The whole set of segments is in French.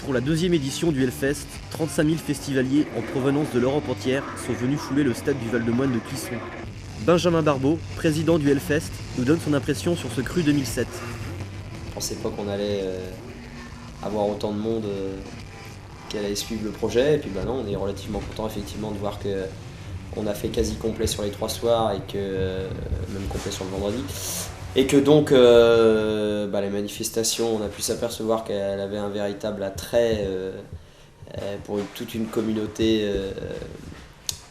Pour la deuxième édition du Hellfest, 35 000 festivaliers en provenance de l'Europe entière sont venus fouler le stade du Val-de-Moine de Clisson. Benjamin Barbeau, président du Hellfest, nous donne son impression sur ce cru 2007. Je pensais pas qu'on allait avoir autant de monde qui allait suivre le projet, et puis bah non, on est relativement content effectivement de voir qu'on a fait quasi complet sur les 3 soirs, et que même complet sur le vendredi. Et que donc les manifestations, on a pu s'apercevoir qu'elle avait un véritable attrait pour toute une communauté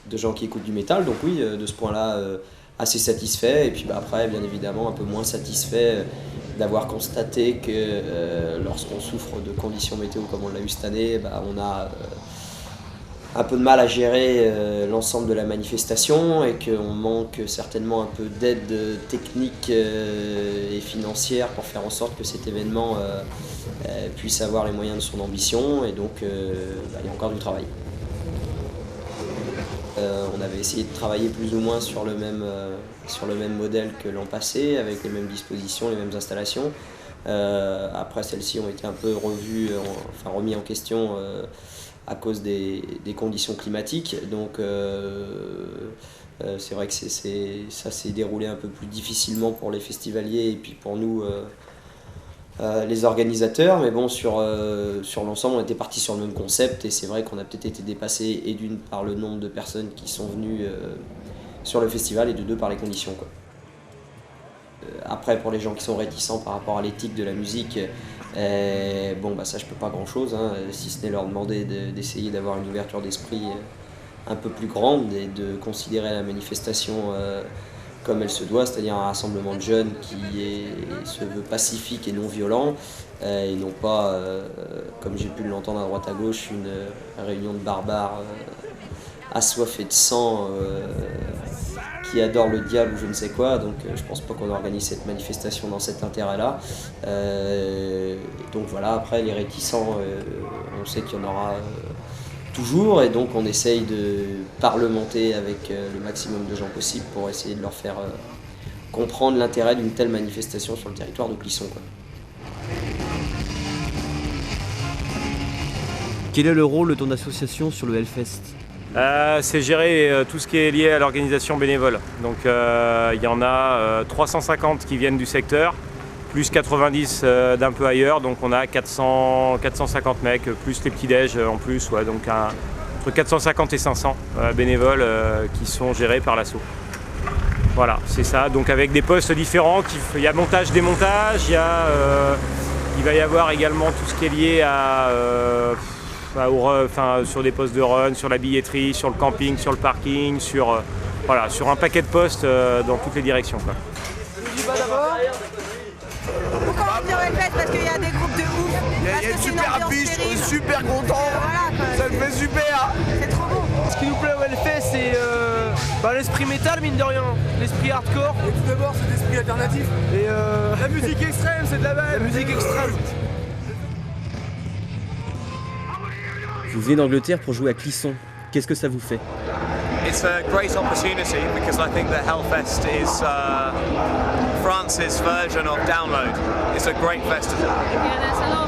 de gens qui écoutent du métal. Donc oui, de ce point-là, assez satisfait. Et puis après, bien évidemment, un peu moins satisfait d'avoir constaté que lorsqu'on souffre de conditions météo comme on l'a eu cette année, on a un peu de mal à gérer l'ensemble de la manifestation, et qu'on manque certainement un peu d'aide technique et financière pour faire en sorte que cet événement puisse avoir les moyens de son ambition, et donc il y a encore du travail. On avait essayé de travailler plus ou moins sur le même modèle que l'an passé, avec les mêmes dispositions, les mêmes installations. Après, celles-ci ont été un peu revues, remis en question à cause des conditions climatiques. Donc c'est vrai que ça s'est déroulé un peu plus difficilement pour les festivaliers et puis pour nous les organisateurs, mais bon, sur l'ensemble on était parti sur le même concept, et c'est vrai qu'on a peut-être été dépassé, et d'une par le nombre de personnes qui sont venues sur le festival, et de deux par les conditions, quoi. Après, pour les gens qui sont réticents par rapport à l'éthique de la musique, ça je peux pas grand chose, si ce n'est leur demander d'essayer d'avoir une ouverture d'esprit un peu plus grande, et de considérer la manifestation comme elle se doit, c'est-à-dire un rassemblement de jeunes qui se veut pacifique et non violent, et non pas, comme j'ai pu l'entendre à droite à gauche, une réunion de barbares assoiffés de sang qui adorent le diable ou je ne sais quoi. Donc je pense pas qu'on organise cette manifestation dans cet intérêt-là. Donc voilà, après les réticents, on sait qu'il y en aura toujours, et donc on essaye de parlementer avec le maximum de gens possible pour essayer de leur faire comprendre l'intérêt d'une telle manifestation sur le territoire de Clisson, quoi. Quel est le rôle de ton association sur le Hellfest ? C'est gérer tout ce qui est lié à l'organisation bénévole. Donc il y en a 350 qui viennent du secteur, plus 90 d'un peu ailleurs, donc on a 450 mecs, plus les petits-déj en plus, ouais, donc entre 450 et 500 bénévoles qui sont gérés par l'asso. Voilà, c'est ça, donc avec des postes différents, il y a montage, démontage, il va y avoir également tout ce qui est lié sur des postes de run, sur la billetterie, sur le camping, sur le parking, sur un paquet de postes dans toutes les directions, quoi. Pourquoi on vient au Hellfest? Parce qu'il y a des groupes de ouf. Il y a une super affiche, on est super contents. Ça me fait super. C'est trop beau. Ce qui nous plaît au Hellfest, c'est l'esprit métal, mine de rien. L'esprit hardcore. Et tout d'abord, c'est l'esprit alternatif. Et la musique extrême, c'est de la balle. La musique extrême. Vous venez d'Angleterre pour jouer à Clisson. Qu'est-ce que ça vous fait ? It's a great opportunity because I think that Hellfest is France's version of Download. It's a great festival. Yeah, there's a lot